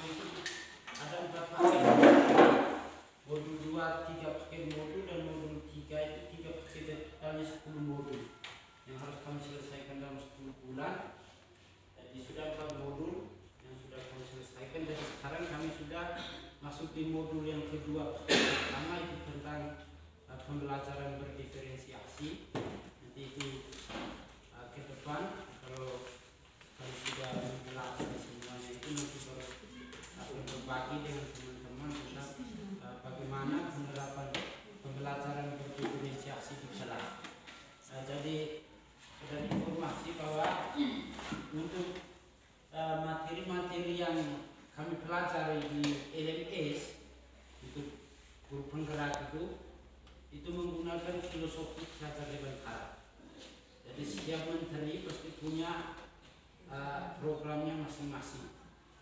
itu ada 4 paket. Modul 2 3 paket modul, dan modul 3 itu 3 paket, totalnya 10 modul yang harus kami selesaikan dalam 10 bulan. Jadi sudah 4 modul yang sudah kami selesaikan, dan sekarang kami sudah masuk di modul yang kedua. Pertama itu tentang pembelajaran berdiferensiasi. Nanti itu ke depan kalau kami sudah menjelaskan semuanya itu, nanti baru akan berbagi dengan teman-teman tentang bagaimana penerapan pembelajaran berdiferensiasi di kelas. Jadi ada informasi bahwa untuk materi-materi yang kami pelajari di LMS untuk guru penggerak itu menggunakan filosofi Ki-Hajar Dewantara. Jadi setiap menteri pasti punya programnya masing-masing.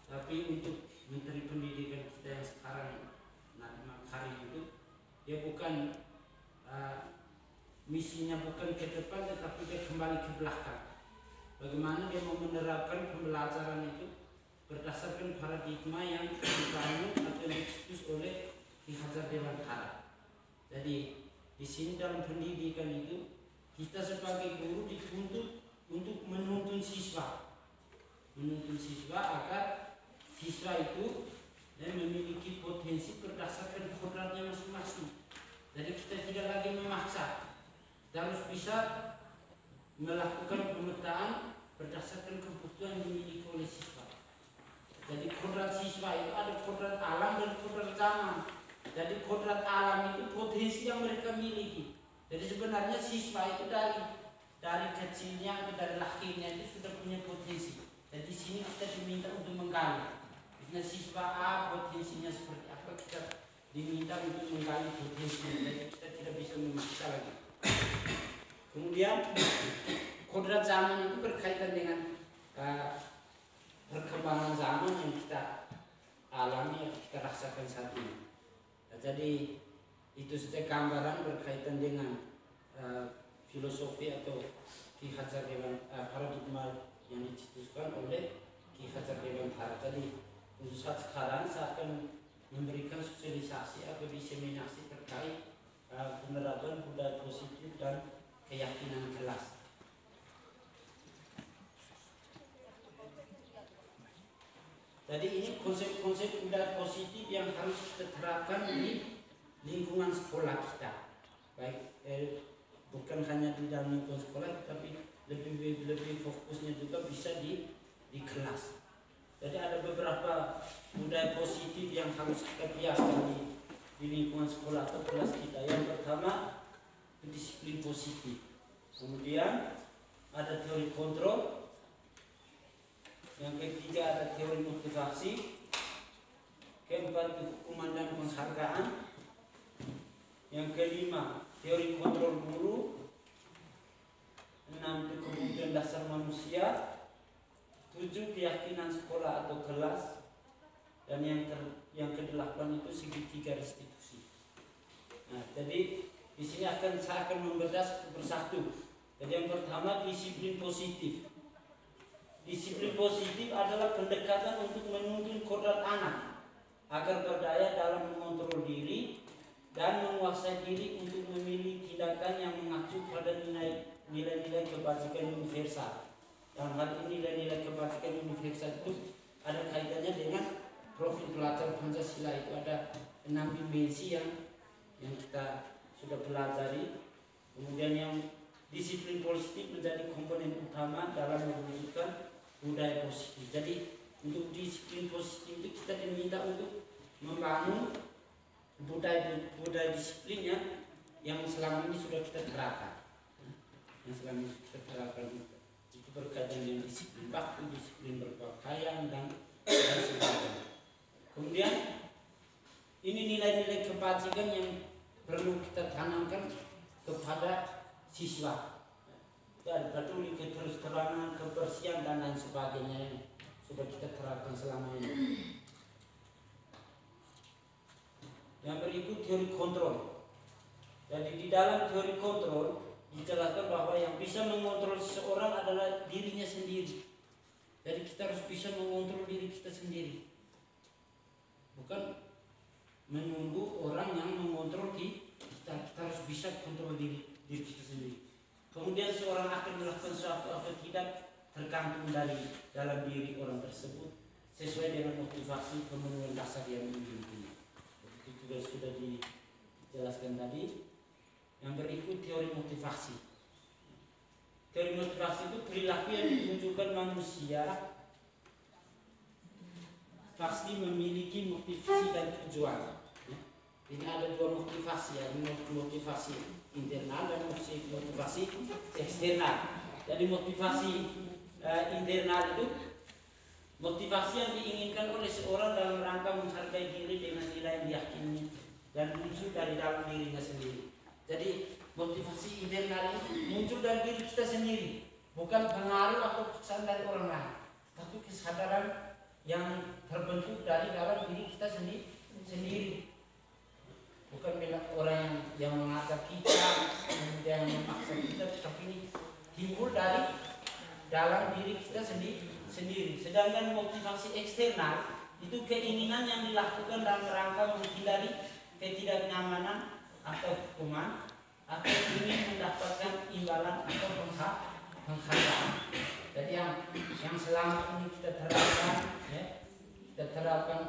Tapi untuk menteri pendidikan kita yang sekarang Nadiem Makarim itu, dia bukan misinya bukan ke depan, tetapi dia kembali ke belakang. Bagaimana dia mau menerapkan pembelajaran itu berdasarkan paradigma yang dibangun atau dicetus oleh Ki-Hajar Dewantara. Jadi di sini dalam pendidikan itu kita sebagai guru dituntut untuk menuntun siswa agar siswa itu memiliki potensi berdasarkan kodratnya masing-masing. Jadi kita tidak lagi memaksa, kita harus bisa melakukan pemetaan berdasarkan kebutuhan yang dimiliki oleh siswa. Jadi kodrat siswa itu ada kodrat alam dan kodrat zaman. Jadi kodrat alam itu potensi yang mereka miliki. Jadi sebenarnya siswa itu dari kecilnya atau dari lahirnya itu sudah punya potensi. Jadi di sini kita diminta untuk menggali. Karena siswa A potensinya seperti apa, kita diminta untuk menggali potensinya. Jadi kita tidak bisa memaksa lagi. Kemudian kodrat zaman itu berkaitan dengan perkembangan zaman yang kita alami, yang kita rasakan saat ini. Jadi itu saja gambaran berkaitan dengan filosofi atau Ki-Hajar Dewantara, paradigma yang dicetuskan oleh Ki-Hajar Dewantara. Jadi untuk saat sekarang saya akan memberikan sosialisasi atau diseminasi terkait penerapan budaya positif dan keyakinan kelas. Jadi ini konsep-konsep budaya positif yang harus kita terapkan di lingkungan sekolah kita. Baik, bukan hanya di dalam lingkungan sekolah, tapi lebih fokusnya juga bisa di kelas. Jadi ada beberapa budaya positif yang harus kita biasakan di lingkungan sekolah atau kelas kita. Yang pertama, disiplin positif. Kemudian ada teori kontrol. Yang ketiga ada teori motivasi. Keempat, hukuman dan penghargaan. Yang kelima, teori kontrol guru. 6, kebutuhan dasar manusia. 7, keyakinan sekolah atau kelas. Dan yang ke-8 itu segitiga restitusi. Nah, jadi di sini saya akan membedah satu persatu. Jadi yang pertama, disiplin positif. Disiplin positif adalah pendekatan untuk menuntun kodrat anak agar berdaya dalam mengontrol diri dan menguasai diri untuk memilih tindakan yang mengacu pada nilai-nilai kebajikan universal. Dalam hal ini nilai-nilai kebajikan universal itu ada kaitannya dengan profil pelajar Pancasila. Itu ada 6 dimensi yang kita sudah pelajari. Kemudian yang disiplin positif menjadi komponen utama dalam mewujudkan budaya positif. Jadi untuk disiplin positif itu kita diminta untuk membangun budaya disiplin yang selama ini sudah kita terapkan. Yang selama ini kita terapkan itu berkaitan dengan disiplin waktu, disiplin berpakaian dan sebagainya. Kemudian ini nilai-nilai kebajikan yang perlu kita tanamkan kepada siswa. Dan peduli, keterus-terangan, kebersihan dan lain sebagainya yang sudah kita terapkan selama ini. Yang berikut teori kontrol. Jadi di dalam teori kontrol dijelaskan bahwa yang bisa mengontrol seseorang adalah dirinya sendiri. Jadi kita harus bisa mengontrol diri kita sendiri. menunggu orang yang mengontrol kita harus bisa kontrol diri kita sendiri. Kemudian seorang akan melakukan sesuatu atau tidak tergantung dari dalam diri orang tersebut sesuai dengan motivasi pemenuhan dasar yang dimilikinya. Itu juga sudah dijelaskan tadi. Yang berikut teori motivasi. Teori motivasi itu perilaku yang menunjukkan manusia pasti memiliki motivasi dan tujuan. Ini ada dua motivasi, ada motivasi internal dan motivasi eksternal. Jadi motivasi internal itu motivasi yang diinginkan oleh seorang dalam rangka menghargai diri dengan nilai yang diyakini dan muncul dari dalam dirinya sendiri. Jadi motivasi internal itu muncul dari diri kita sendiri, bukan pengaruh atau pesan dari orang lain, tapi kesadaran yang terbentuk dari dalam diri kita sendiri. Bukan bila orang yang mengajak kita, kemudian memaksa kita, tapi ini timbul dari dalam diri kita sendiri. Sedangkan motivasi eksternal itu keinginan yang dilakukan dalam rangka menghindari ketidaknyamanan atau hukuman, atau ingin mendapatkan imbalan atau penghargaan. Jadi yang selama ini kita terapkan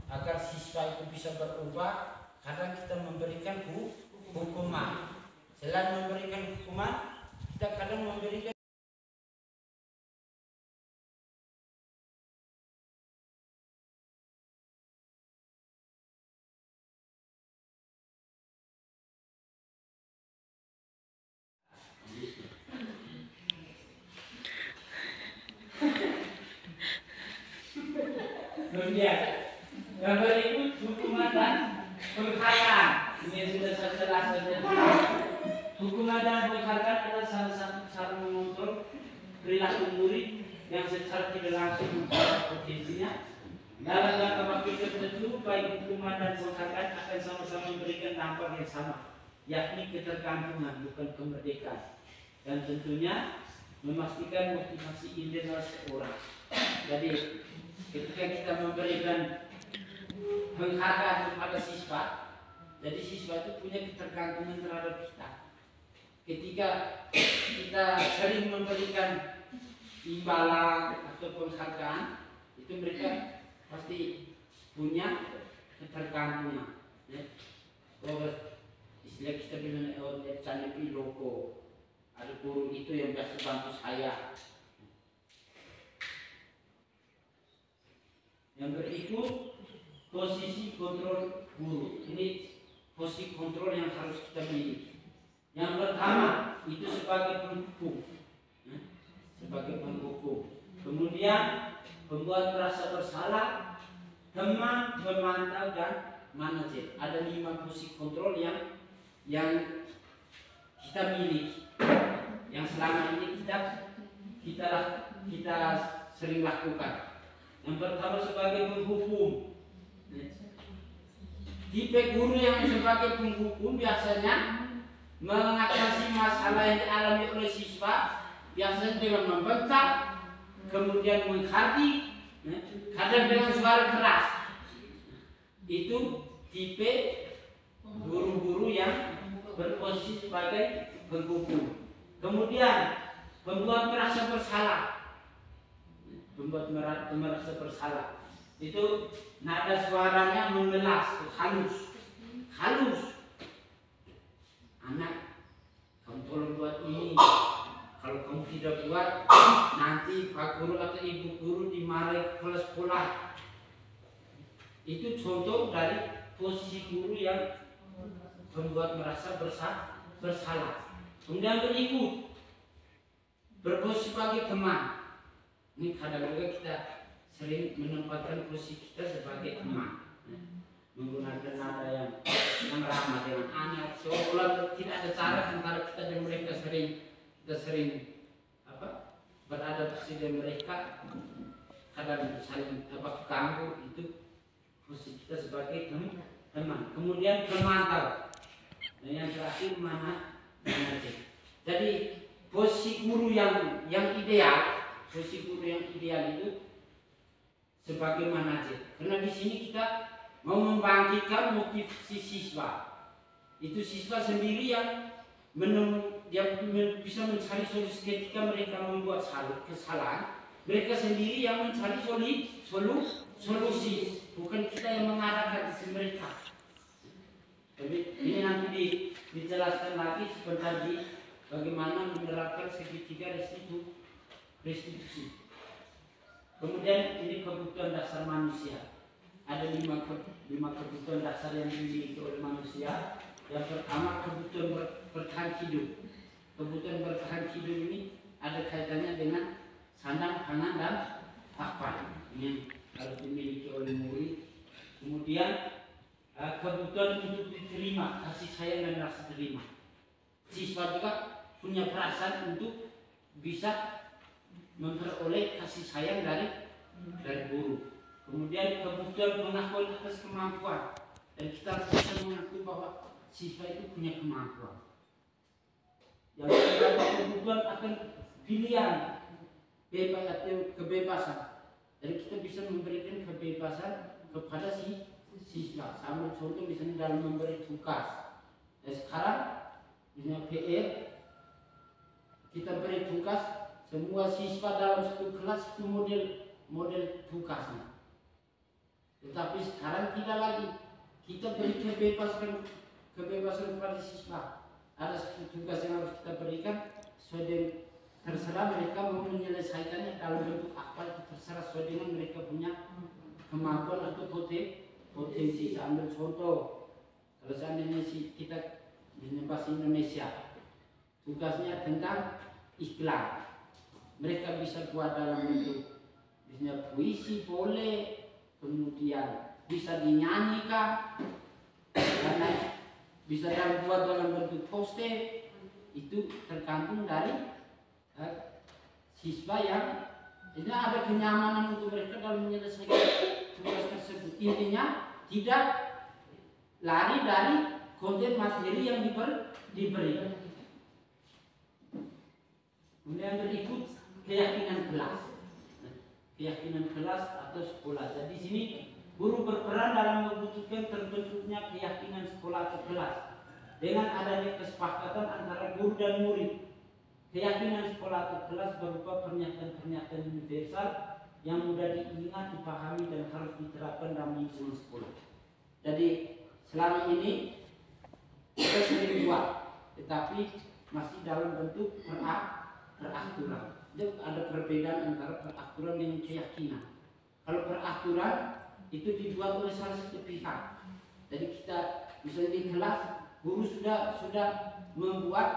agar siswa itu bisa berubah. Kadang kita memberikan hukuman. Selain memberikan hukuman, kita kadang memberikan kemudian yang berikut hukuman dan penghargaan. Ini sudah saya jelaskan. Hukuman dan penghargaan adalah salah satu cara mengontrol perilaku murid yang secara tidak langsung mempengaruhi potensinya. Dalam jangka waktu tertentu, baik hukuman dan penghargaan akan sama-sama memberikan dampak yang sama, yakni ketergantungan, bukan kemerdekaan, dan tentunya memastikan motivasi internal seorang. Jadi ketika kita memberikan penghargaan kepada siswa, jadi siswa itu punya ketergantungan terhadap kita. Ketika kita sering memberikan imbalan atau penghargaan, itu mereka pasti punya ketergantungan. Istilah kita bilang candi loko, ada guru itu yang biasa bantu saya. Yang berikut posisi kontrol guru. Ini posisi kontrol yang harus kita miliki. Yang pertama itu sebagai penghukum, sebagai penghukum. Kemudian pembuat merasa bersalah, teman, pemantau, dan manajer. Ada 5 posisi kontrol yang kita miliki, yang selama ini kita sering lakukan. Yang pertama sebagai penghukum. Tipe guru yang sebagai penghukum biasanya mengatasi masalah yang dialami oleh siswa, biasanya dengan membentak, kemudian menghardik, kadang dengan suara keras. Itu tipe guru-guru yang berposisi sebagai penghukum. Kemudian membuat merasa bersalah. Merasa bersalah itu nada suaranya mengelas, halus. Anak, kamu tolong buat ini. Kalau kamu tidak buat, nanti pak guru atau ibu guru dimarahi kepala sekolah. Itu contoh dari posisi guru yang membuat merasa bersalah. Kemudian berikut berposisi sebagai teman. Ini kadang-kadang kita sering menempatkan posisi kita sebagai teman, menggunakan nada yang ramah dengan anak, seolah tidak ada cara antara kita dan mereka. Kita sering beradaptasi dengan mereka, kadang saling ganggu. Itu posisi kita sebagai teman. Kemudian pemantau, dan yang terakhir manajer. Jadi posisi guru yang ideal. Posisi guru yang ideal itu sebagai manajer, karena di sini kita mau membangkitkan motivasi siswa. Itu siswa sendiri yang bisa mencari solusi ketika mereka membuat kesalahan. Mereka sendiri yang mencari solusi, bukan kita yang mengarahkan mereka. Tapi ini nanti dijelaskan lagi sebentar bagaimana menerapkan segitiga restitusi. Kemudian ini kebutuhan dasar manusia. Ada lima kebutuhan dasar yang dimiliki oleh manusia. Yang pertama kebutuhan bertahan hidup. Kebutuhan bertahan hidup ini ada kaitannya dengan sandang, pangan, dan papan. Ini harus dimiliki oleh murid. Kemudian kebutuhan untuk diterima, kasih sayang dan rasa terima. Siswa juga punya perasaan untuk bisa memperoleh kasih sayang dari guru. Kemudian kebutuhan pengakuan atas kemampuan, dan kita bisa mengakui bahwa siswa itu punya kemampuan. Yang kedua kebutuhan akan pilihan, bebas atau kebebasan. Jadi kita bisa memberikan kebebasan kepada siswa. Sambil contoh misalnya dalam memberi tugas. Sekarang misalnya PR, kita beri tugas semua siswa dalam satu kelas itu model tugasnya. Tetapi sekarang tidak lagi. Kita beri kebebasan kepada siswa. Ada satu tugas yang harus kita berikan sesuai dengan terserah mereka mau menyelesaikannya dalam bentuk apa, itu terserah sesuai dengan mereka punya kemampuan atau potensi. Saya ambil contoh, kalau seandainya kita di bahasa Indonesia tugasnya tentang iklan, mereka bisa buat dalam bentuk misalnya puisi boleh, kemudian bisa dinyanyikan, karena bisa buat dalam bentuk poster. Itu tergantung dari siswa yang ini ada kenyamanan untuk mereka dalam menyelesaikan tugas tersebut. Intinya tidak lari dari konten materi yang diberikan. Kemudian berikut keyakinan kelas. Keyakinan kelas atau sekolah. Jadi di sini guru berperan dalam mewujudkan terbentuknya keyakinan sekolah atau kelas dengan adanya kesepakatan antara guru dan murid. Keyakinan sekolah atau kelas berupa pernyataan-pernyataan universal yang mudah diingat, dipahami, dan harus diterapkan dalam lingkungan sekolah. Jadi selama ini kita sering buat, tetapi masih dalam bentuk peraturan. Jadi ada perbedaan antara peraturan dengan keyakinan. Kalau peraturan itu dibuat oleh salah satu pihak. Jadi kita misalnya di kelas guru sudah membuat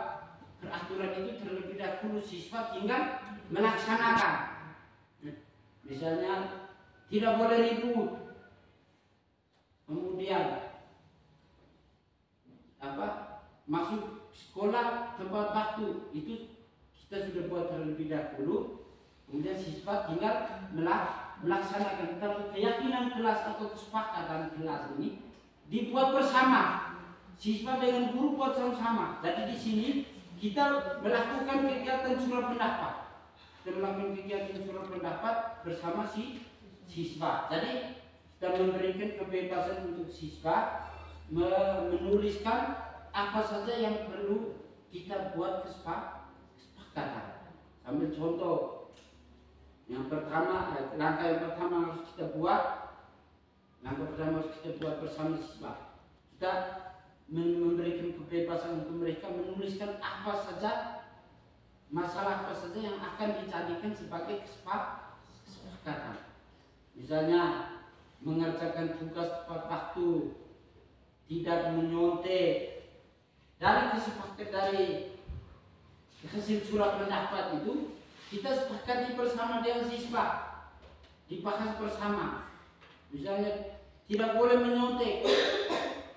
peraturan itu terlebih dahulu, siswa tinggal melaksanakan. Misalnya tidak boleh ribut. Kemudian masuk sekolah tepat waktu, itu kita sudah buat terlebih dahulu. Kemudian siswa tinggal melaksanakan. Tapi keyakinan kelas atau kesepakatan kelas ini dibuat bersama. Siswa dengan guru buat sama-sama. Jadi di sini kita melakukan kegiatan surat pendapat. Kita melakukan kegiatan surat pendapat bersama siswa. Jadi kita memberikan kebebasan untuk siswa menuliskan apa saja yang perlu kita buat kesepakatan. Ambil contoh. Yang pertama, langkah yang pertama harus kita buat. Langkah pertama harus kita buat bersama siswa. Kita memberikan kebebasan untuk mereka menuliskan apa saja, masalah apa saja yang akan dijadikan sebagai kesepakatan. Misalnya mengerjakan tugas tepat waktu, tidak menyontek. Dari kesepakatan dari hasil surat pendapat itu kita sepakati bersama dengan siswa, dibahas bersama. Misalnya tidak boleh menyontek.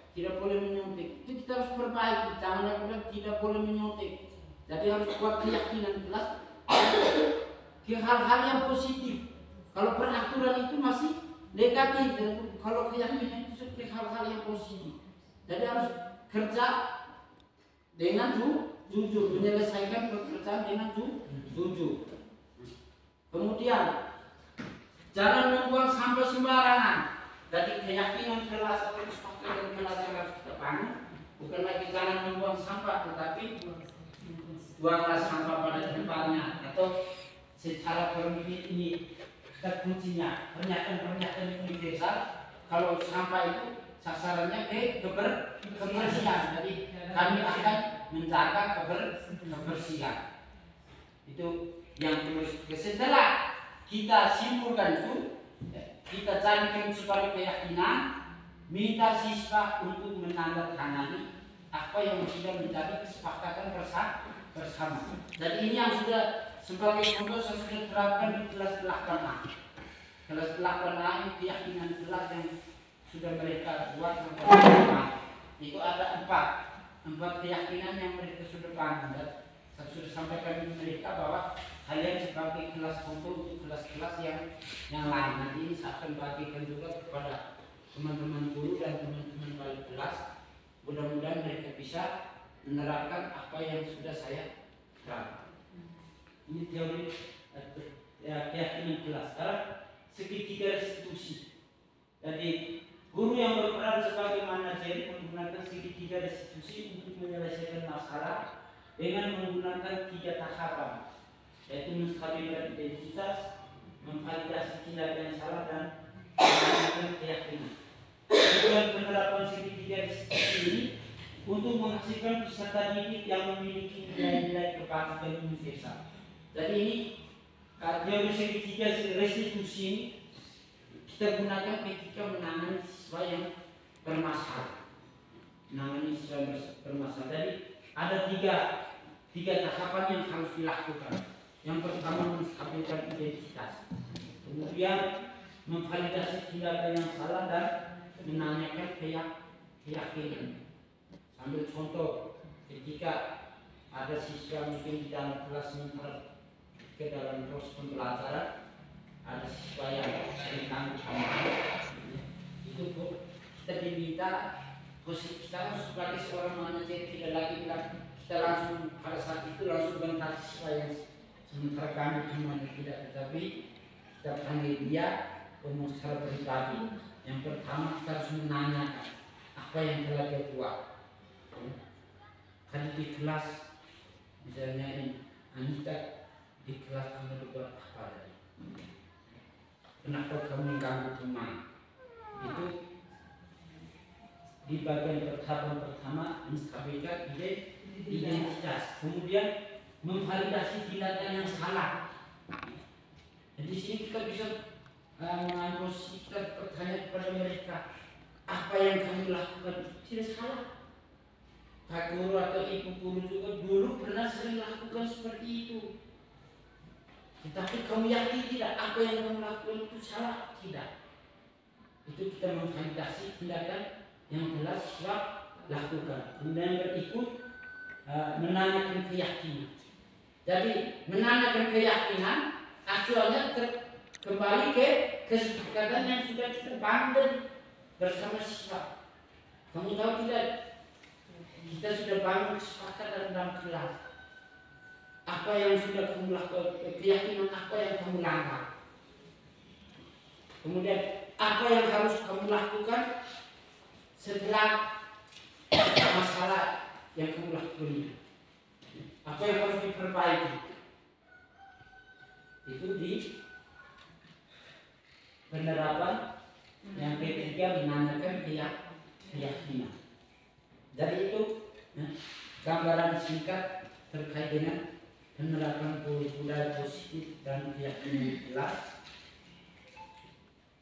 Tidak boleh menyontek. Itu kita harus perbaiki. Jangan bilang tidak boleh menyontek. Jadi harus buat keyakinan kelas ke hal-hal yang positif. Kalau peraturan itu masih negatif. Kalau keyakinan itu ke hal-hal yang positif. Jadi harus kerja dengan jujur, menyelesaikan pekerjaan dengan jujur. Kemudian jangan membuang sampah sembarangan. Jadi keyakinan kelas atau kesepakatan kelas yang harus kita bangun bukan lagi jangan membuang sampah, tetapi buanglah sampah pada tempatnya. Atau secara pemimpin ini kita kuncinya pernyataan universal kalau sampah itu sasarannya ke kebersihan. Jadi kami akan menjaga kebersihan. Itu yang terus. Setelah kita simpulkan itu, kita carikan sebagai keyakinan, minta siswa untuk menandatangani apa yang sudah menjadi kesepakatan bersama. Jadi ini yang sudah sebagai contoh saya sudah terapkan di kelas 8A. Kelas 8A ini keyakinan kelas yang sudah mereka buat sampai itu ada empat keyakinan yang mereka sudah bangun. Dan saya sudah sampaikan di mereka bahwa kalian sebagai kelas contoh untuk kelas-kelas yang lain. Nanti ini saya akan bagikan juga kepada teman-teman guru dan teman-teman balik kelas. Mudah-mudahan mereka bisa menerapkan apa yang sudah saya terapkan. Ini teori keyakinan kelas. Sekarang segitiga restitusi. Jadi guru yang berperan sebagai manajer menggunakan segitiga restitusi untuk menyelesaikan masalah dengan menggunakan 3 tahapan, yaitu menstabilkan identitas, memvalidasi tindakan yang salah, dan menanyakan keyakinan. Tujuan penerapan segitiga restitusi ini untuk menghasilkan peserta didik yang memiliki nilai-nilai kebahagiaan universal. Jadi ini teori segitiga restitusi ini kita gunakan ketika menangani siswa yang bermasalah. Jadi ada tiga tahapan yang harus dilakukan. Yang pertama menstabilkan identitas, kemudian memvalidasi tindakan yang salah, dan menanyakan keyakinan. Sambil contoh, ketika ada siswa mungkin di dalam kelas sementara ke dalam proses pembelajaran, ada siswa yang sering tanggung-tanggung, itu kita diminta kita sebagai seorang manajer tidak lagi bilang kita langsung pada saat itu langsung bentak siswa yang sementara kami teman tidak, tetapi kita panggil dia umum secara pribadi. Yang pertama kita harus menanyakan apa yang telah dia buat. Kan di kelas misalnya ini Anita, di kelas kamu buat apa tadi? Kenapa kamu mengganggu teman? Itu di bagian pertama menstabilkan identitas, kemudian memvalidasi tindakan yang salah. Jadi sini kita bisa mengambil kita bertanya kepada mereka, apa yang kamu lakukan tidak salah. Pak guru atau ibu guru juga dulu pernah sering lakukan seperti itu. Tetapi kamu yakin tidak apa yang kamu lakukan itu salah? Tidak. Itu kita memvalidasi tindakan yang telah siswa lakukan. Kemudian berikut menanyakan keyakinan. Jadi menanyakan keyakinan acuannya kembali ke kesepakatan yang sudah kita bangun bersama siswa. Kamu tahu tidak? Kita sudah bangun kesepakatan dalam kelas. Apa yang sudah kamu lakukan, keyakinan apa yang kamu langgar. Kemudian apa yang harus kamu lakukan setelah masalah yang kamu lakukan ini. Apa yang harus diperbaiki. Itu di penerapan yang ketiga menanyakan keyakinan. Jadi itu gambaran singkat terkait dengan penerapan budaya positif dan keyakinan kelas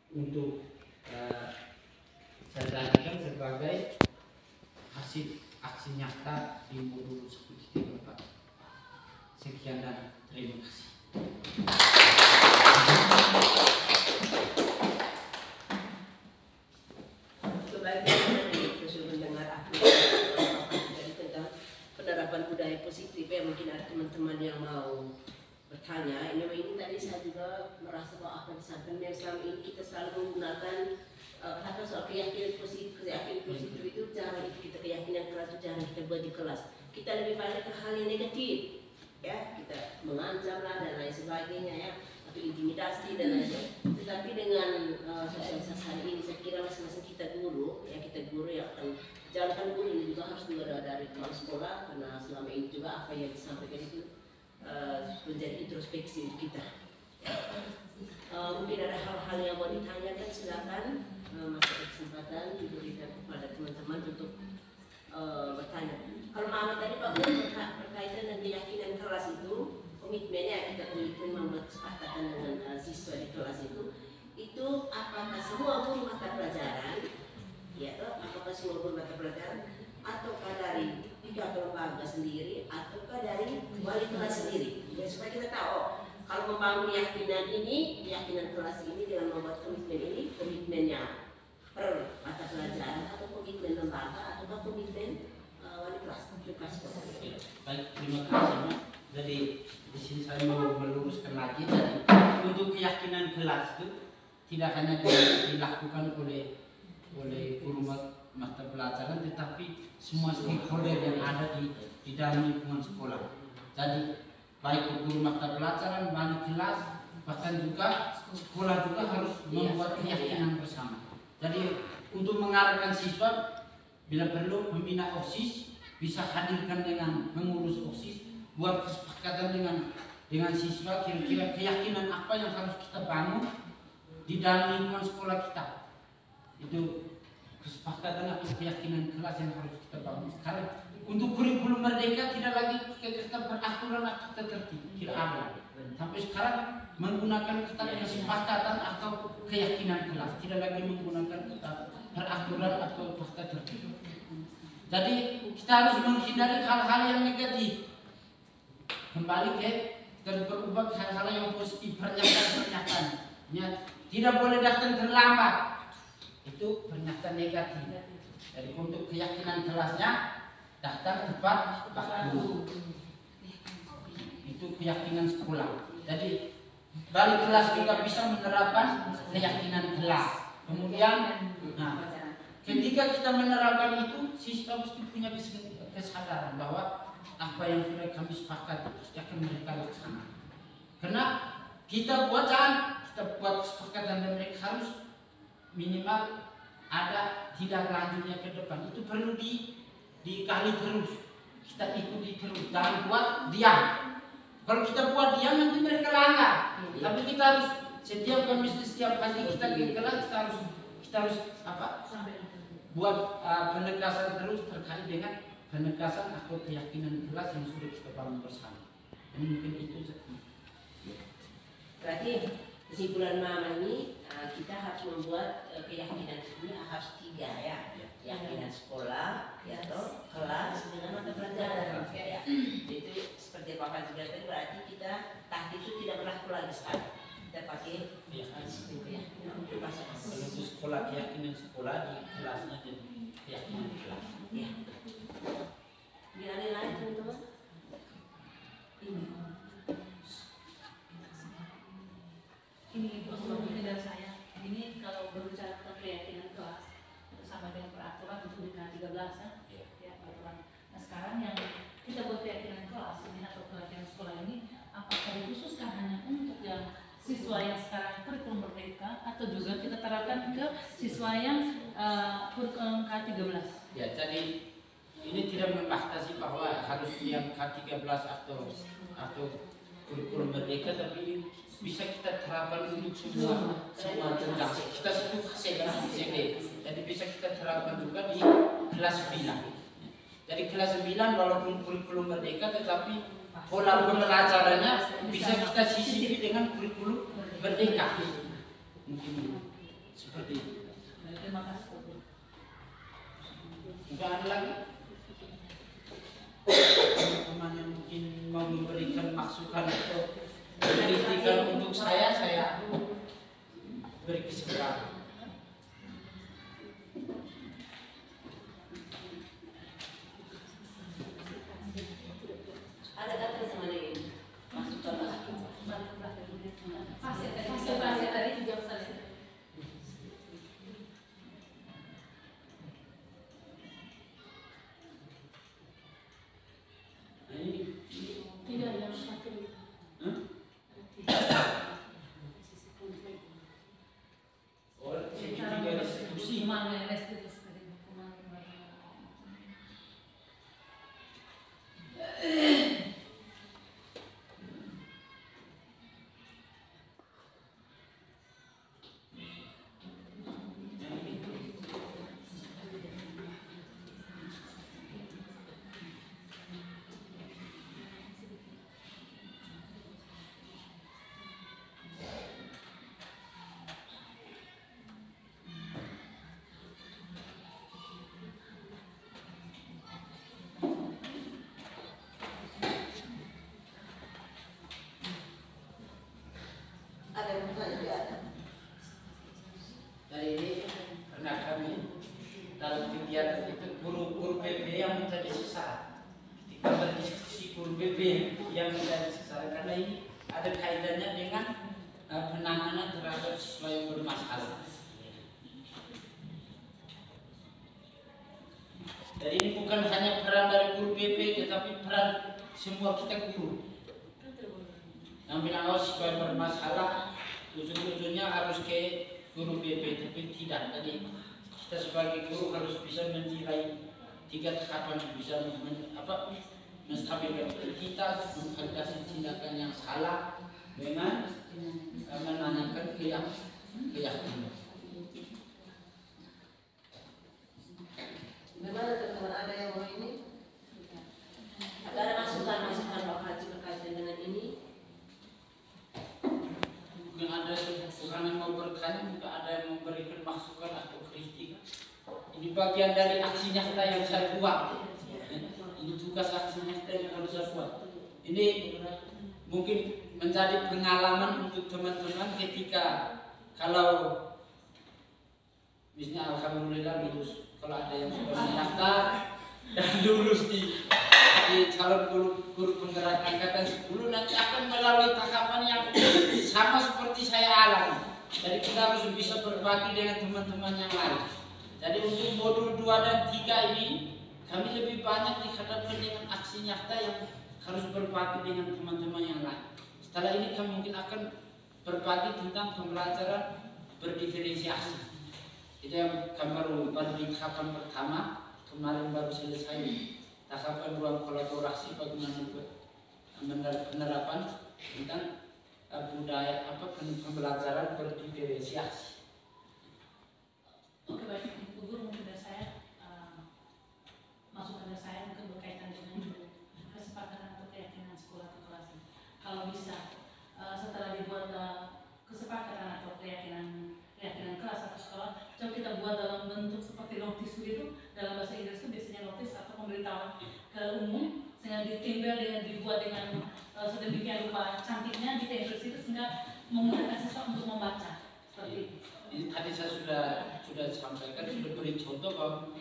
untuk saya jadikan sebagai hasil aksi nyata di modul 1.4. Sekian dan terima kasih. Penerapan budaya positif ya, mungkin ada teman-teman yang mau bertanya. Ini tadi saya juga merasa bahwa apa yang disampaikan yang selama ini kita selalu menggunakan kata soal keyakinan positif itu jangan kita keyakinan keras itu jangan kita buat di kelas. Kita lebih banyak ke hal yang negatif, ya kita mengancam lah dan lain sebagainya ya, atau untuk intimidasi dan lain-lain. Tetapi dengan sosialisasi hari ini saya kira masing-masing kita guru yang akan jalankan guru ini juga harus juga dari sekolah, karena selama ini juga apa yang disampaikan itu menjadi introspeksi kita. Mungkin ada hal-hal yang mau ditanyakan, silakan masih kesempatan diberikan kepada teman-teman untuk bertanya. Kalau Mama tadi Pak berkaitan dengan keyakinan kelas itu, komitmennya kita komitmen membuat kesepakatan dengan siswa di kelas itu apakah semua guru mata pelajaran, ya apakah semua guru mata pelajaran, ataukah dari pihak lembaga sendiri, ataukah dari wali kelas sendiri, ya, supaya kita tahu kalau membangun keyakinan kelas ini dengan membuat komitmen ini, komitmennya per mata pelajaran atau komitmen lembaga atau komitmen wali kelas. Baik, terima kasih Mak. Jadi di sini saya mau meluruskan lagi. Jadi untuk keyakinan kelas itu tidak hanya dilakukan oleh guru mata pelajaran, tetapi semua stakeholder yang ada di dalam lingkungan sekolah. Jadi baik guru mata pelajaran, wali kelas, bahkan juga sekolah juga harus membuat keyakinan bersama. Jadi untuk mengarahkan siswa, bila perlu pembina OSIS bisa hadirkan dengan mengurus OSIS, buat kesepakatan dengan siswa kira-kira keyakinan apa yang harus kita bangun di dalam lingkungan sekolah kita. Itu kesepakatan atau keyakinan kelas yang harus kita bangun. Sekarang untuk kurikulum merdeka tidak lagi kita beraturan atau tertib, tidak ada. Sampai sekarang menggunakan kata kesepakatan atau keyakinan kelas, tidak lagi menggunakan kata peraturan atau fakta tertib. Jadi kita harus menghindari hal-hal yang negatif. Kembali ke berubah hal-hal yang positif, pernyataan. Ya, tidak boleh datang terlambat. Itu pernyataan negatif. Jadi untuk keyakinan kelasnya datang tepat waktu. Itu keyakinan sekolah. Jadi balik kelas juga bisa menerapkan keyakinan kelas. Kemudian, ketika kita menerapkan itu, siswa mesti punya kesadaran bahwa apa yang sudah kami sepakati pasti akan mereka laksanakan. Karena kita buat kesepakatan dan mereka harus minimal ada tidak lanjutnya ke depan. Itu perlu dikali terus. Kita ikuti terus. Jangan buat diam. Kalau kita buat diam nanti mereka langgar. Tapi kita harus setiap pagi kita ke kelas kita harus buat penegasan terus terkait dengan penegasan atau keyakinan kelas yang sudah kita bangun bersama. Dan mungkin itu berarti kesimpulan Mama ini kita harus membuat keyakinan ini harus 3 ya. Keyakinan sekolah, ya atau kelas dengan mata pelajaran. Ya. Itu seperti Bapak juga tadi, berarti kita tahdi itu tidak berlaku lagi sekarang. Kita pakai disiplin keyakinan untuk masing-masing. kalau itu sekolah, keyakinan sekolah di kelasnya dan keyakinan kelas. Ya. Di hari lain teman-teman. Ini dari saya. Ini kalau berbicara tentang keyakinan kelas sama dengan peraturan itu dengan 13 ya peraturan. Nah sekarang yang kita buat keyakinan kelas ini atau keyakinan sekolah ini apakah dikhususkan hanya untuk yang siswa yang sekarang kurikulum merdeka atau juga kita terapkan ke siswa yang kurikulum K13? Ya, jadi ini tidak membatasi bahwa harus yang K13 atau kurikulum merdeka, tapi ini bisa kita terapkan untuk semua jenjang. Kita sebut fase CD. Jadi bisa kita terapkan juga di kelas 9. Jadi kelas 9 walaupun kurikulum merdeka, tetapi pola pembelajarannya bisa kita sisipi dengan kurikulum merdeka. Mungkin seperti itu. Terima kasih. Tidak ada lagi teman-teman yang mungkin mau memberikan masukan atau kritikan untuk saya beri kesempatan. Ada kata sama ini masukan Fase tadi juga dalam kegiatan itu guru-guru PP yang menjadi sasaran. Ketika berdiskusi guru PP yang menjadi sasaran, karena ini ada kaitannya dengan penanganan terhadap siswa yang bermasalah. Jadi ini bukan hanya peran dari guru PP, tetapi peran semua kita guru. Yang bilang siswa yang bermasalah, ujung-ujungnya harus ke guru PP, tapi tidak. Jadi kita sebagai guru harus bisa menilai 3 tahapan, bisa menstabilkan kita, menghargai tindakan yang salah dengan menanyakan keyakinan. Bagaimana teman-teman, ada yang mau ini? Ada masukan-masukan Pak Haji berkaitan dengan ini? Mungkin ada bukan yang mau bertanya, mungkin ada yang memberikan masukan atau kritik. Ini bagian dari aksi nyata yang saya buat. Ini tugas aksi nyata yang harus saya buat. Ini mungkin menjadi pengalaman untuk teman-teman ketika kalau misalnya alhamdulillah lulus. Kalau ada yang sudah mendaftar dan lulus di calon guru penggerak angkatan 10, nanti akan melalui tahapan yang sama seperti saya alami. Jadi kita harus bisa berbagi dengan teman-teman yang lain. Jadi untuk modul 2 dan 3 ini kami lebih banyak dihadapkan dengan aksi nyata yang harus berbagi dengan teman-teman yang lain. Setelah ini kami mungkin akan berbagi tentang pembelajaran berdiferensiasi. Itu yang kami baru di tahapan pertama, kemarin baru selesai. Tahapan ruang kolaborasi bagaimana penerapan tentang budaya pembelajaran berdiferensiasi. Oke, baik, Bu Guru, mungkin dari saya masukan dari saya mungkin berkaitan dengan kesepakatan atau keyakinan sekolah atau kelas. Kalau bisa setelah dibuat kesepakatan atau keyakinan kelas atau sekolah, coba kita buat dalam bentuk seperti notis begitu. Dalam bahasa Inggris itu biasanya notis atau pemberitahuan ke umum, sehingga ditempel dengan dibuat dengan sedemikian rupa cantiknya, ditempel situ sehingga memudahkan siswa untuk membaca. Seperti itu. Ini tadi saya sudah sampaikan, sudah beri contoh bahwa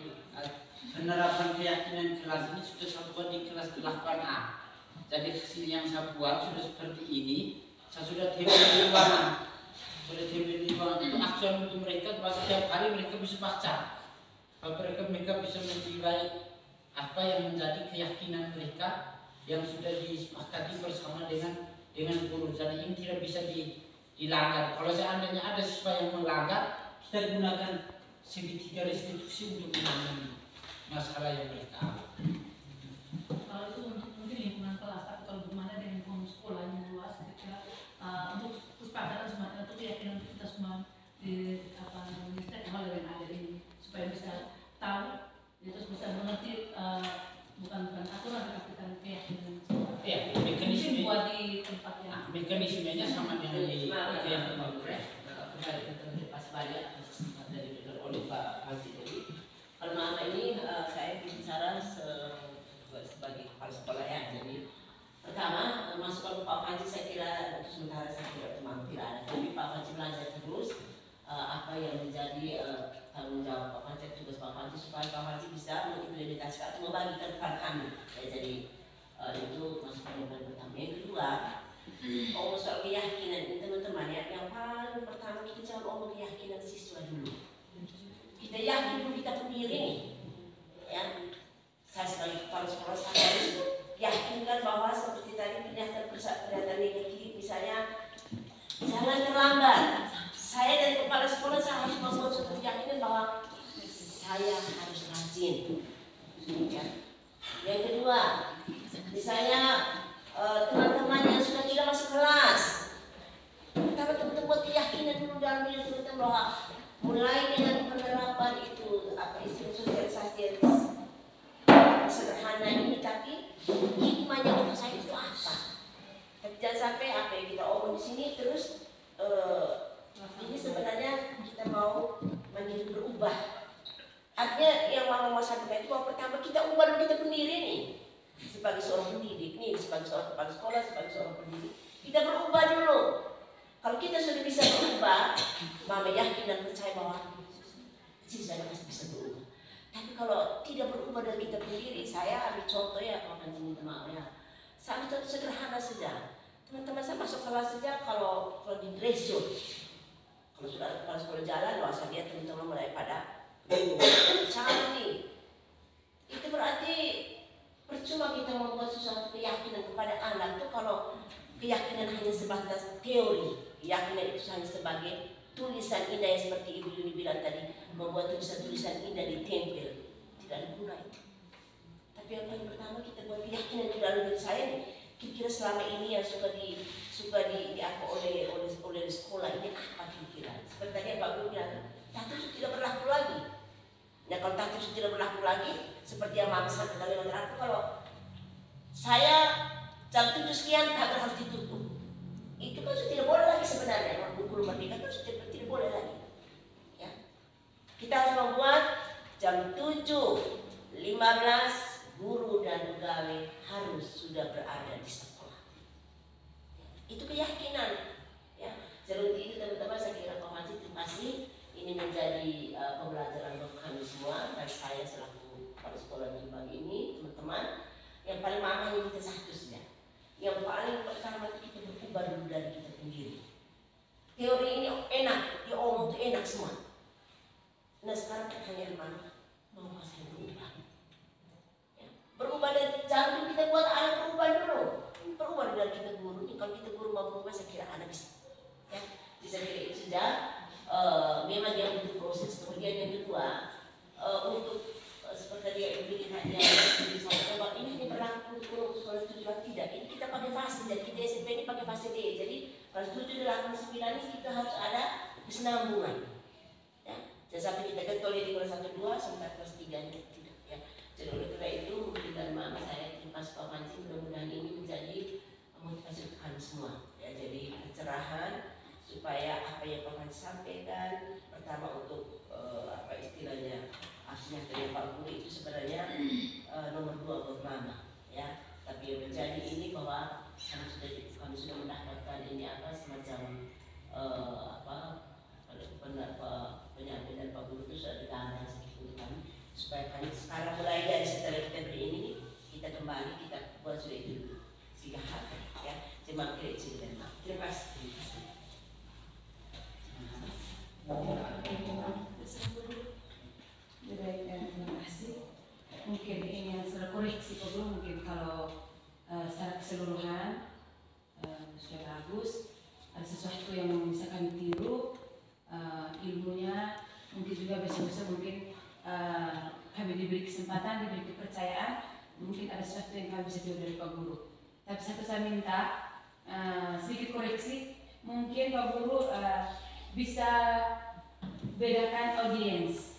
penerapan keyakinan kelas ini sudah saya buat di kelas 8A. Jadi hasil yang saya buat sudah seperti ini, saya sudah tempel di ruangan. Itu acuan untuk mereka, bahwa setiap hari mereka bisa baca. Mereka bisa menilai apa yang menjadi keyakinan mereka yang sudah disepakati bersama dengan guru. Jadi ini tidak bisa dilanggar. Kalau seandainya ada siswa yang melanggar, kita gunakan segitiga restitusi untuk menangani masalah yang mereka alami. Kalau itu untuk mungkin lingkungan kelas, tapi kalau bagaimana dengan lingkungan sekolah yang luas, kira-kira untuk kesepakatan semacam itu keyakinan kita semua di stakeholder yang ada ini supaya bisa tahu, terus bisa mengerti bukan aturan tapi keyakinan. Ya, mekanisme buat di tempat yang mekanismenya sama dengan di keyakinan. Pas banyak dari oleh Pak Haji tadi. Kalau nama ini saya bicara sebagai kepala sekolah ya. Jadi pertama masukan Pak Haji saya kira untuk sementara saya tidak ada. Tapi Pak Haji belajar terus apa yang menjadi tanggung jawab Pak Haji, tugas Pak Haji supaya Pak Haji bisa mengimplementasikan atau membagikan kepada kami. Jadi itu masukan yang paling pertama. Yang kedua, soal keyakinan ini teman-teman ya, yang paling pertama kita jangan ngomong keyakinan siswa dulu. Kita yakin dulu kita sendiri nih, ya. Saya sebagai kepala sekolah saya harus yakinkan bahwa seperti tadi pernyataan negatif, misalnya jangan terlambat. Saya dan kepala sekolah saya harus membuat suatu keyakinan bahwa saya harus rajin. Ya. Yang kedua, misalnya teman-teman yang sudah tidak masuk kelas, pertama teman-teman buat keyakinan dulu dalam diri teman-teman bahwa mulai dengan penerapan itu istilah sosialisasi yang sederhana ini, tapi hikmahnya untuk saya itu apa? Tapi jangan sampai apa yang kita omong di sini terus ini sebenarnya kita mau menjadi berubah. Artinya yang mau masyarakat itu bahwa pertama kita ubah dulu kita sendiri nih. Sebagai seorang pendidik nih, sebagai seorang kepala sekolah, sebagai seorang pendidik, kita berubah dulu. Kalau kita sudah bisa berubah, mama yakin dan percaya bahwa siswa pasti bisa berubah. Tapi kalau tidak berubah dari kita sendiri, saya ambil contoh ya, kalau kan minta maaf ya. Saya ambil contoh sederhana saja. Teman-teman saya masuk kelas saja kalau di dress shoot. Kalau sudah kalau sekolah jalan, wah saya lihat teman-teman mulai pada cantik. Itu berarti percuma kita membuat sesuatu keyakinan kepada anak itu kalau keyakinan hanya sebatas teori. Keyakinan itu hanya sebagai tulisan indah yang seperti Ibu Yuni bilang tadi, membuat tulisan-tulisan indah di tempel, tidak ada gunanya. Tapi yang paling pertama kita buat keyakinan di dalam diri saya nih. Kira-kira selama ini yang suka di apa oleh sekolah ini apa kira-kira? Seperti tadi yang Pak Guru bilang, tattoo tidak berlaku lagi. Nah kalau tattoo tidak berlaku lagi, seperti yang Mama sampaikan lewat aku, kalau saya jam 7 sekian tattoo harus ditutup. Itu kan sudah tidak boleh lagi sebenarnya. Guru Merdeka kan sudah tidak boleh lagi. Ya. Kita harus membuat jam 7.15 guru dan pegawai harus sudah berada di sekolah. Itu keyakinan. Ya. Jadi itu teman-teman saya kira Pak Haji terima kasih. Ini menjadi pembelajaran bagi kami semua dan saya selaku kepala sekolah di Bang ini teman-teman. Yang paling mahal ini kita satu saja. Yang paling pertama kita berubah dulu dari kita sendiri. Teori ini enak, ya omong itu enak semua. Nah sekarang kita hanya mana mau saya berubah. Ya. Berubah dari jangan kita buat anak berubah dulu. Berubah dari kita guru. Kalau kita guru mau berubah saya kira anak bisa. Ya, bisa kira itu saja. Memang dia butuh proses. Kemudian yang kedua untuk seperti dia bikin hanya di sekolah ini berlaku untuk sekolah tujuan tidak. Ini kita pakai fase jadi kita SMP ini pakai fase D. Jadi kelas 7 8 9 ini kita harus ada kesinambungan. Ya, jangan sampai kita getol di kelas 1 2 sampai kelas 3 ini tidak. Ya, jadi oleh karena itu mungkin dari mama saya terima kasih Pak Manci, mudah-mudahan ini menjadi motivasi untuk kami semua. Ya, jadi pencerahan supaya apa yang Pak Manci sampaikan pertama untuk apa istilahnya aslinya dari Pak Guru itu sebenarnya nomor 2 buat mama ya, tapi yang menjadi ini bahwa kami sudah mendapatkan ini apa semacam penyampaian Pak Guru itu sudah digambar sedikit untuk kami supaya kami sekarang mulai dari setelah kita beri ini kita kembali kita buat sudah itu sehingga ya terima kasih dan terima kasih. Terima kasih. Mungkin ini yang sudah koreksi Pak Guru, mungkin kalau secara keseluruhan sudah bagus, ada sesuatu yang bisa kami tiru, ilmunya mungkin juga besok-besok mungkin kami diberi kesempatan, diberi kepercayaan, mungkin ada sesuatu yang kami bisa tiru dari Pak Guru. Tapi satu saya minta sedikit koreksi, mungkin Pak Guru bisa bedakan audiens.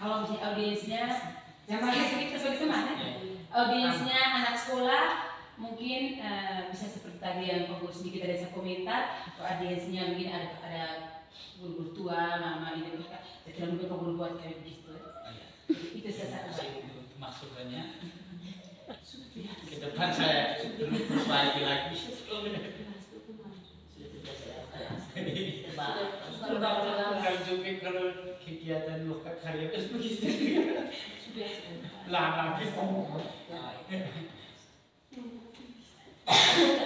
Kalau misalnya audiensnya jangan sedikit seperti mana? Audiensnya anak sekolah mungkin bisa seperti tadi yang Pak Guru sedikit ada komentar. Kalau audiensnya mungkin ada guru-guru tua, mama ini mereka. Jadi mungkin Pak Guru buat kayak begitu. Itu saja. Maksudnya ke depan saya perbaiki lagi. Bukan juga kalau kegiatan lokal karya itu begitu. Lama gitu.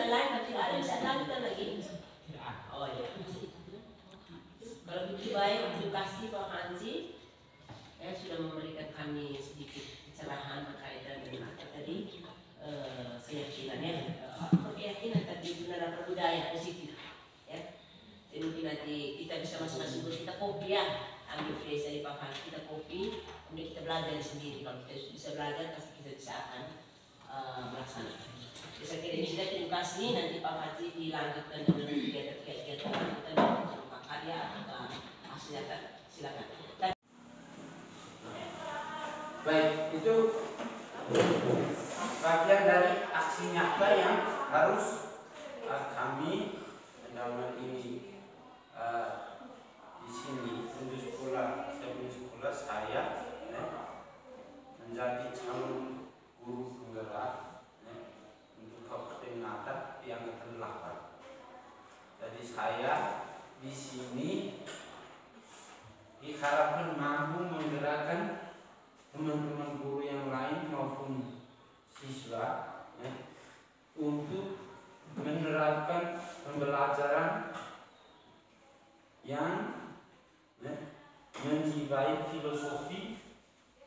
Lain tapi ada bisa lanjutkan lagi. Oh ya. Kalau begitu baik, terima kasih Pak Hanji. Ya sudah memberikan kami sedikit pencerahan berkaitan dengan apa tadi keyakinannya. Keyakinan tadi penerapan budaya positif. Ya. Jadi mungkin nanti kita bisa masing-masing kita copy ya, ambil phrase dari Pak Hanji, kita copy, kemudian kita belajar sendiri. Kalau kita bisa belajar, pasti kita bisa akan melaksanakan. Saya kira ini sudah, terima kasih. Nanti Pak Haji dilanjutkan dengan kegiatan lanjutan karya atau hasilnya, silakan. Baik, itu bagian dari aksi nyata yang harus kami dalam ini di sini untuk sekolah, saya menjadi calon guru penggerak untuk Kabupaten Ngada yang ke-8. Jadi saya di sini diharapkan mampu menggerakkan teman-teman guru yang lain maupun siswa untuk menerapkan pembelajaran yang menjiwai filosofi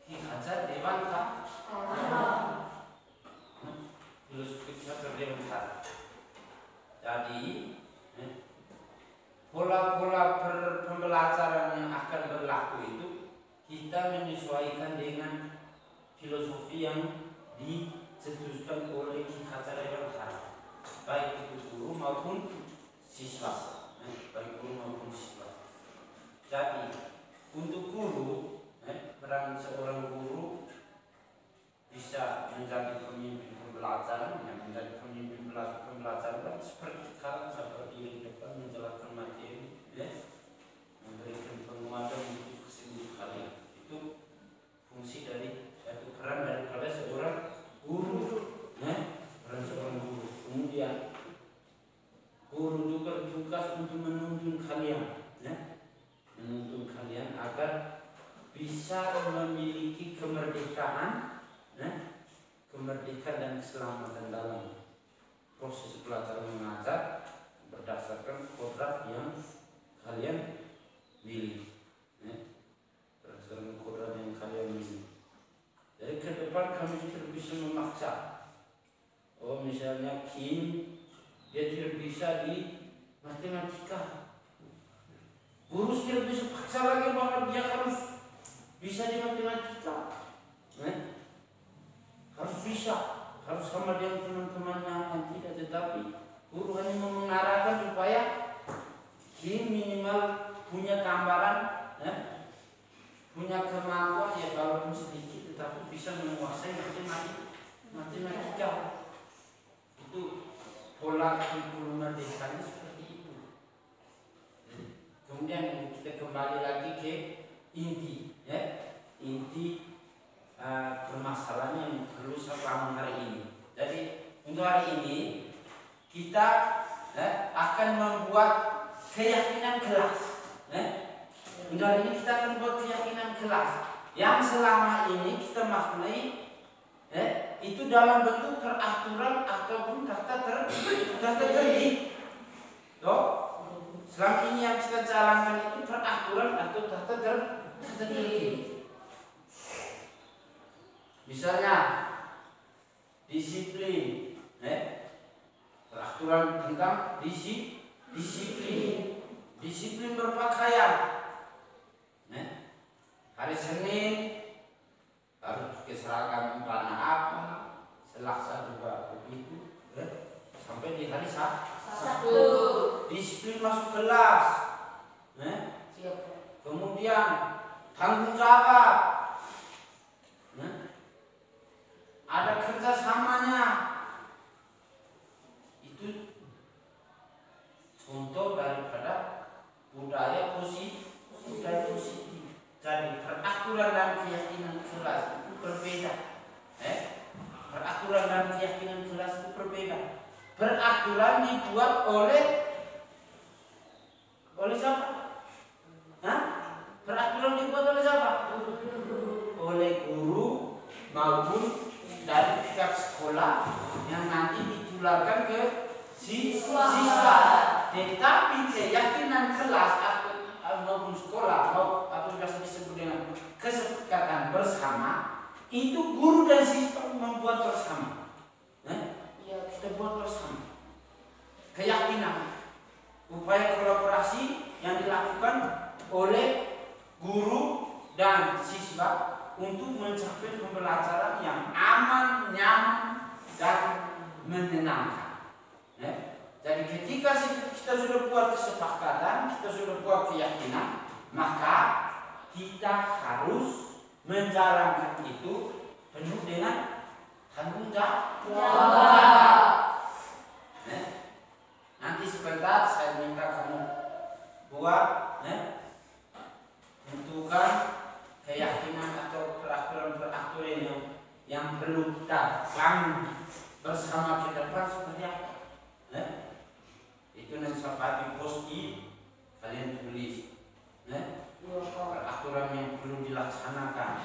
Ki Hajar Dewantara. Filosofi Ki Hajar Dewantara. Jadi pola-pola pembelajaran yang akan berlaku itu kita menyesuaikan dengan filosofi yang dicetuskan oleh Ki Hajar Dewantara, baik itu guru maupun siswa, Jadi untuk guru, peran seorang guru bisa menjadi pemimpin pembelajaran, menjadi pemimpin pembelajaran seperti sekarang, seperti yang depan menjelaskan materi, memberikan penguatan untuk kesembuhan kalian. Itu fungsi dari satu peran daripada seorang guru, peran seorang guru. Kemudian guru juga bertugas untuk menuntun kalian, menuntun kalian agar bisa memiliki kemerdekaan, kemerdekaan dan keselamatan dalam proses belajar mengajar berdasarkan kodrat yang kalian miliki, berdasarkan kodrat yang kalian miliki. Jadi ke depan kami tidak bisa memaksa. Oh misalnya Kim dia tidak bisa di matematika, guru tidak bisa paksa lagi bahwa dia harus bisa di matematika, harus bisa, harus sama dengan teman-temannya tidak, tetapi guru hanya mengarahkan supaya Kim minimal punya gambaran, punya kemampuan ya walaupun sedikit, tetapi bisa menguasai matematika. Itu pola kurikulum merdekanya seperti itu. Kemudian kita kembali lagi ke inti, inti permasalahan yang perlu saya pahami hari ini. Jadi untuk hari ini kita akan membuat keyakinan kelas. Untuk hari ini kita akan membuat keyakinan kelas yang selama ini kita maknai itu dalam bentuk peraturan ataupun tata tertib. Selama ini yang kita jalankan itu peraturan atau tata tertib. Misalnya disiplin, peraturan tentang disiplin, disiplin berpakaian. Hari Senin harus pakai seragam warna apa, Selasa juga begitu, sampai di hari Sabtu. Disiplin masuk kelas, kemudian tanggung jawab, ada kerjasamanya. Itu contoh daripada budaya positif. Jadi peraturan dan keyakinan kelas itu berbeda. Peraturan dan keyakinan kelas itu berbeda. Peraturan dibuat oleh siapa? Peraturan dibuat oleh siapa? Oleh guru maupun dari pihak sekolah yang nanti ditularkan ke siswa. Tetapi keyakinan kelas maupun sekolah atau biasa disebut dengan kesepakatan bersama itu guru dan siswa membuat bersama. Kita buat bersama. Keyakinan, upaya kolaborasi yang dilakukan oleh guru dan siswa untuk mencapai pembelajaran yang aman, nyaman, dan menyenangkan. Jadi ketika kita sudah buat kesepakatan, kita sudah buat keyakinan, maka kita harus menjalankan itu penuh dengan tanggung jawab. Nanti sebentar saya minta kamu buat tentukan keyakinan atau peraturan yang perlu kita bangun bersama ke depan seperti apa. Itu nanti sampai di post-it kalian tulis. laksanakan.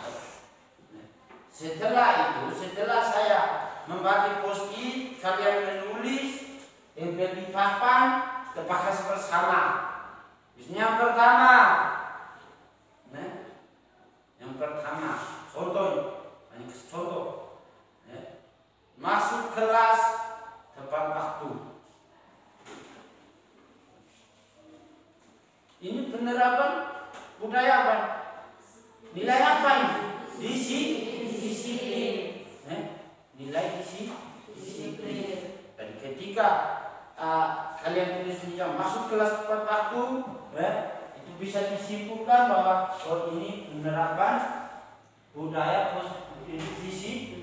Setelah itu, setelah saya membagi post-it, kalian menulis, tempel di papan, kita bahas bersama. Misalnya yang pertama, contoh, masuk kelas tepat waktu. Ini penerapan budaya apa? Nilai apa ini? Disiplin. Nilai disiplin. Dan ketika kalian tulis masuk kelas tepat waktu, itu bisa disimpulkan bahwa ini penerapan budaya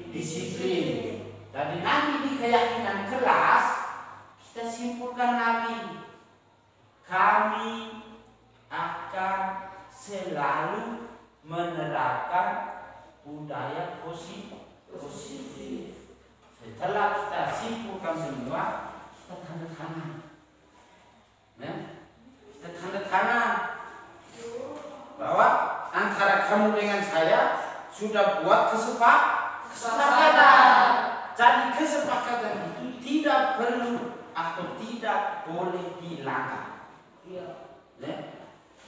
disiplin. Jadi nanti di keyakinan kelas kita simpulkan lagi, kami akan selalu menerapkan budaya positif. Setelah kita simpulkan semua, kita tanda tangan. Kita tanda tangan bahwa antara kamu dengan saya sudah buat kesepakatan. Jadi kesepakatan itu tidak perlu atau tidak boleh dilanggar.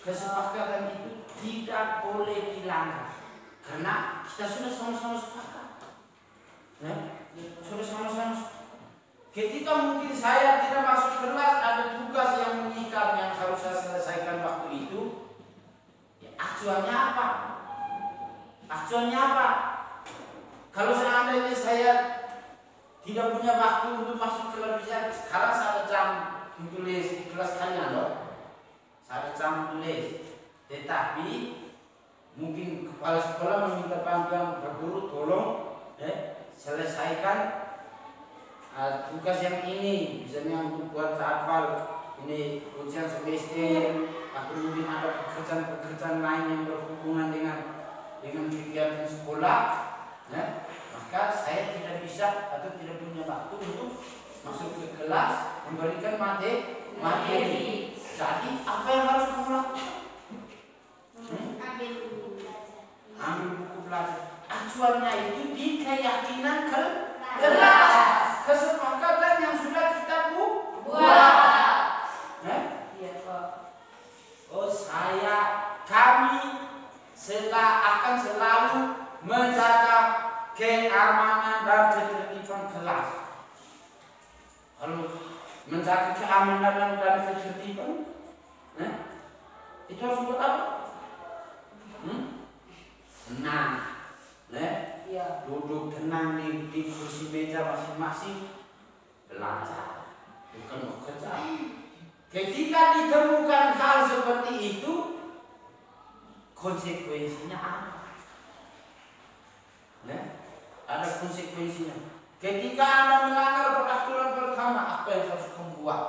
Kesepakatan itu tidak boleh dilanggar karena kita sudah sama-sama sepakat. Sudah sama-sama sepakat. Ketika mungkin saya tidak masuk kelas, ada tugas yang mengikat yang harus saya selesaikan waktu itu, acuannya apa? Kalau seandainya saya tidak punya waktu untuk masuk kelas, sekarang saya jam tulis di kelas kalian loh. Saya jam tulis, tetapi mungkin kepala sekolah meminta panjang Pak Guru tolong selesaikan tugas yang ini, misalnya untuk buat jadwal ini ujian semester atau mungkin ada pekerjaan lain yang berhubungan dengan kegiatan sekolah, maka saya tidak bisa atau tidak punya waktu untuk masuk ke kelas memberikan materi. Jadi apa yang harus kamu lakukan? Ambil buku belajar. Acuannya itu di keyakinan kelas, kesepakatan yang sudah kita buat. Kami akan selalu menjaga keamanan dan ketertiban kelas. Kalau menjaga keamanan dan ketertiban, itu harus buat apa? Tenang, duduk tenang di kursi meja masing-masing, belajar, bukan bekerja. Ketika ditemukan hal seperti itu, konsekuensinya apa? Ada konsekuensinya. Ketika Anda melanggar peraturan pertama, apa yang harus kamu buat?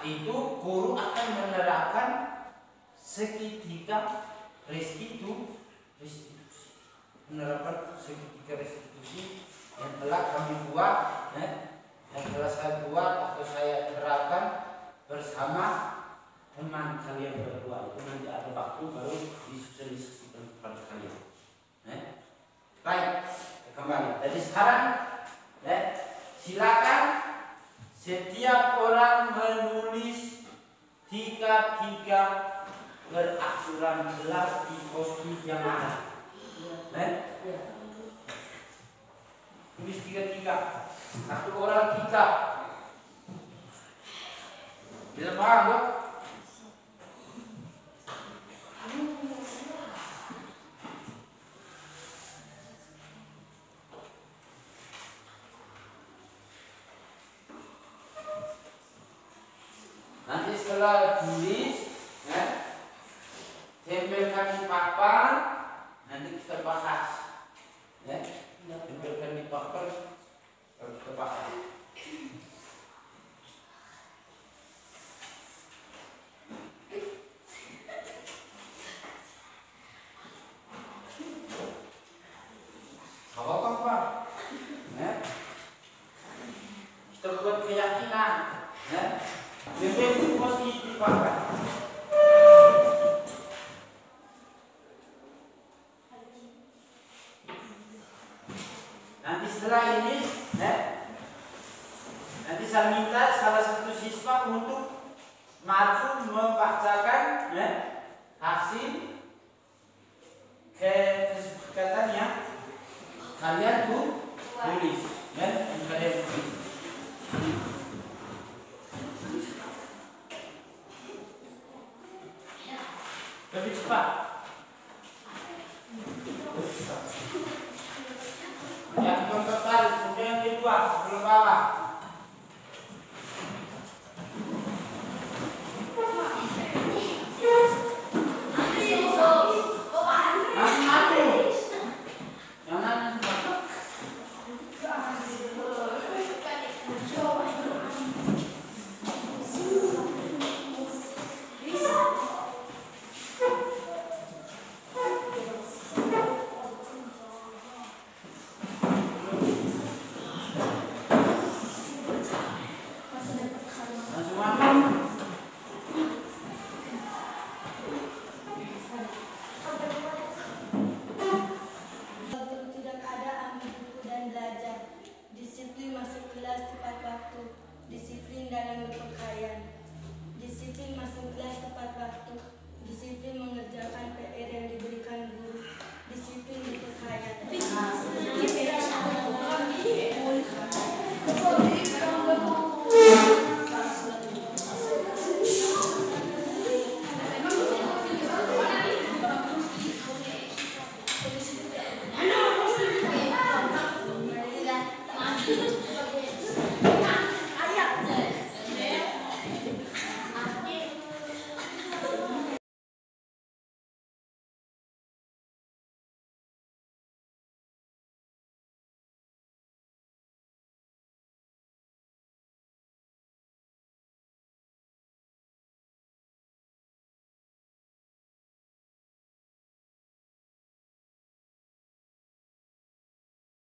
Itu guru akan menerapkan seketika restitusi. Penerapan seketika restitusi yang telah kami buat, yang telah saya buat atau saya terapkan bersama teman kalian berdua. Itu nanti ada waktu baru disosialisasikan kepada kalian. Baik, kembali. Jadi sekarang silakan setiap orang menulis 3 beraturan kelas di post-it yang ada. Tulis 3. Satu orang 3. Bisa paham dong? Nanti setelah tulis, tempelkan di papan, nanti kita bahas. Tempelkan di papan, lalu kita bahas. Lebih cepat. Ya, teman-teman, kemudian yang kedua, ke bawah.